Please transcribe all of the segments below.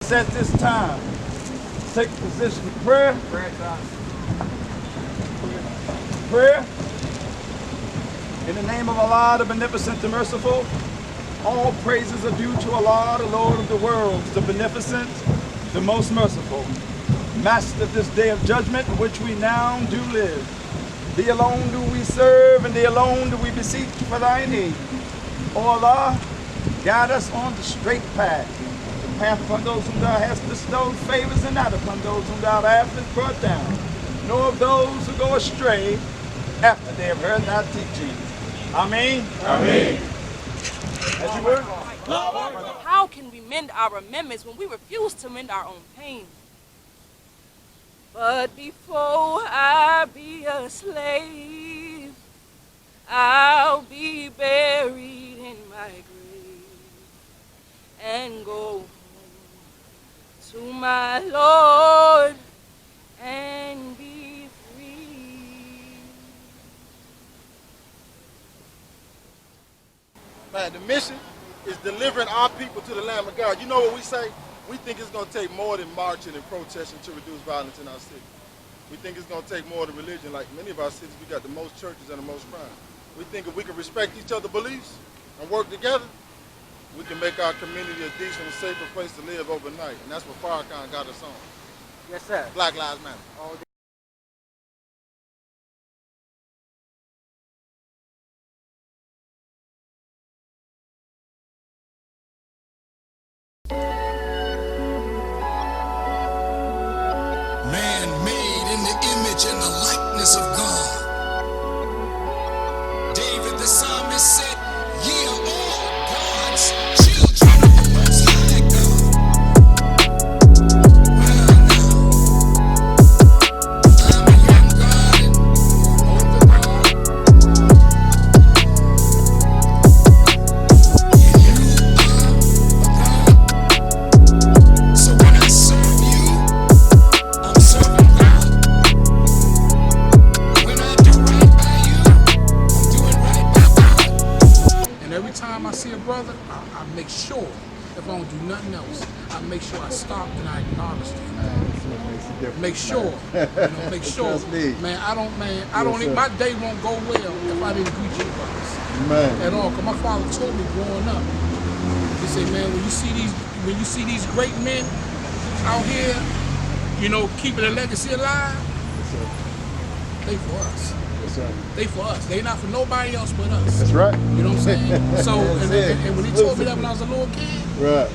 Let's at this time take position of prayer. Prayer. In the name of Allah, the Beneficent, the Merciful, all praises are due to Allah, the Lord of the worlds, the Beneficent, the Most Merciful, Master of this day of judgment in which we now do live. Thee alone do we serve, and Thee alone do we beseech for Thy aid. O Allah, guide us on the straight path, the path upon those whom Thou hast bestowed favors, and not upon those whom Thou hast brought down, nor of those who go astray after they have heard Thy teaching. Ameen. Ameen. As you were. How can we mend our amendments when we refuse to mend our own pain? But before I be a slave, I'll be buried in my grave and go home to my Lord and be free. Man, the mission is delivering our people to the Lamb of God. You know what we say? We think it's going to take more than marching and protesting to reduce violence in our city. We think it's going to take more than religion. Like many of our cities, we got the most churches and the most crime. We think if we can respect each other's beliefs and work together, we can make our community a decent and safer place to live overnight. And that's what Farrakhan got us on. Yes, sir. Black Lives Matter. All day. Man made in the image and the likeness of God. David the psalmist said, "Ye are all God's children of the Most High God." Well now, I'm a young God and older God. And you are a God. So when I serve you, I'm serving God. When I do right by you, I'm doing right by God. And every time I see a brother, I make sure, if I don't do nothing else, I make sure I stop and I acknowledge them. Make sure, make sure. Man, I don't, my day won't go well if I didn't greet you brothers. At all. Because my father told me growing up, he said, man, when you see these great men out here, keeping the legacy alive, they for us. They for us. They not for nobody else but us. That's right. You know what I'm saying? So, and when he told me that when I was a little kid, Right.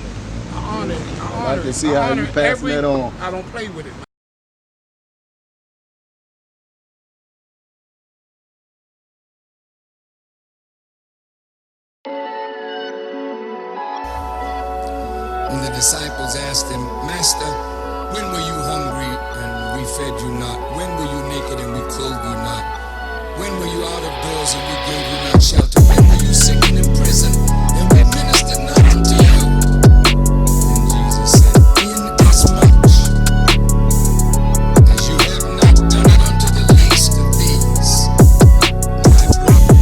I honor it. I can see how you passing that on. I don't play with it. When the disciples asked him, "Master, when were you hungry and we fed you not? When were you naked and we clothed you not? When were you out of doors and we gave you not shelter? When were you sick and in prison and we ministered not unto you?" And Jesus said, "Inasmuch as you have not done it unto the least of these, my brother,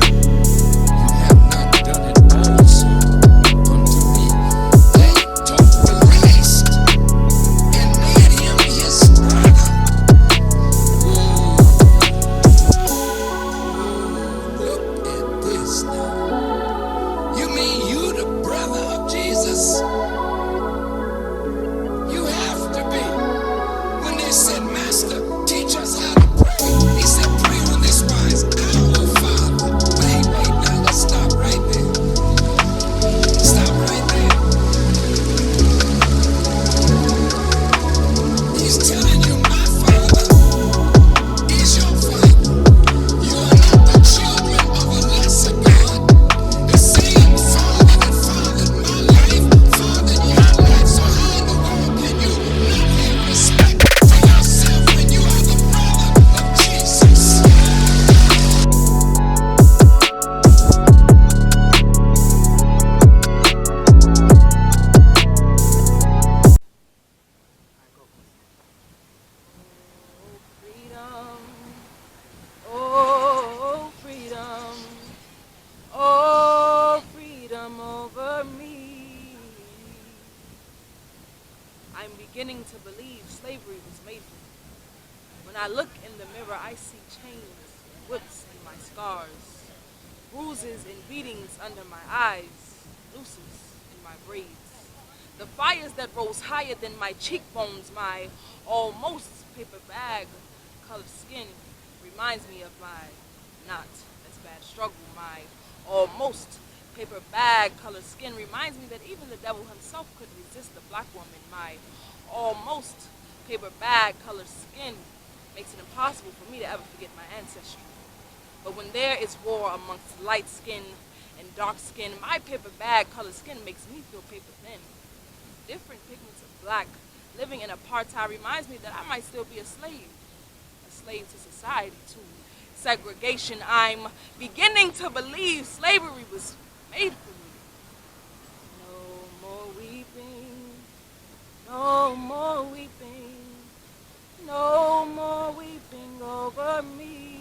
you have not done it also unto me." They took the least and made him his brother. Look at this now. to believe slavery was made for me. When I look in the mirror, I see chains, whips in my scars, bruises and beatings under my eyes, nooses in my braids. The fires that rose higher than my cheekbones, my almost paper bag colored skin reminds me of my not as bad struggle. My almost paper bag colored skin reminds me that even the devil himself could resist the black woman. My almost paper bag colored skin makes it impossible for me to ever forget my ancestry. But when there is war amongst light skin and dark skin, my paper bag colored skin makes me feel paper thin. Different pigments of black living in apartheid reminds me that I might still be a slave to society, to segregation. I'm beginning to believe slavery was made for me. No more weeping, no more weeping, no more weeping over me.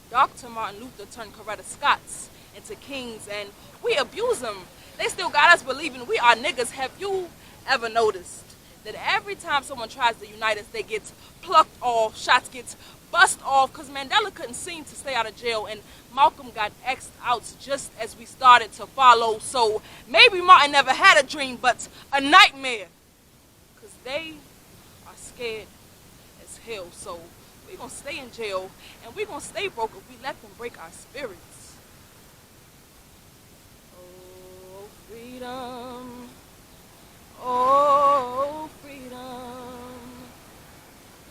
Dr. Martin Luther turned Coretta Scotts into kings, and we abuse them. They still got us believing we are niggas. Have you ever noticed that every time someone tries to unite us, they get plucked off, shots get bust off, because Mandela couldn't seem to stay out of jail, and Malcolm got X'd out just as we started to follow. So maybe Martin never had a dream, but a nightmare, because they are scared as hell. So we're going to stay in jail, and we're going to stay broke if we let them break our spirits. Oh, freedom. Oh, freedom.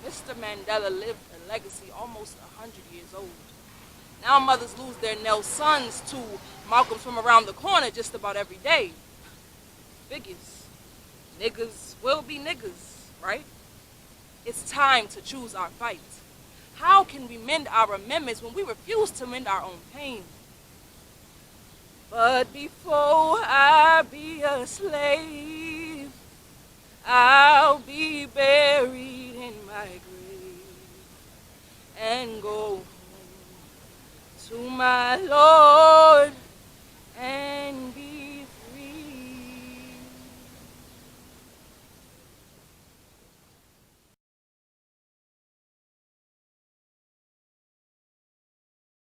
Mr. Mandela lived a legacy almost 100 years old. Now mothers lose their Nell sons to Malcolms from around the corner just about every day. Figures. Niggas will be niggas, right? It's time to choose our fight. How can we mend our amendments when we refuse to mend our own pain? But before I be a slave, I'll be buried in my grave and go home to my Lord.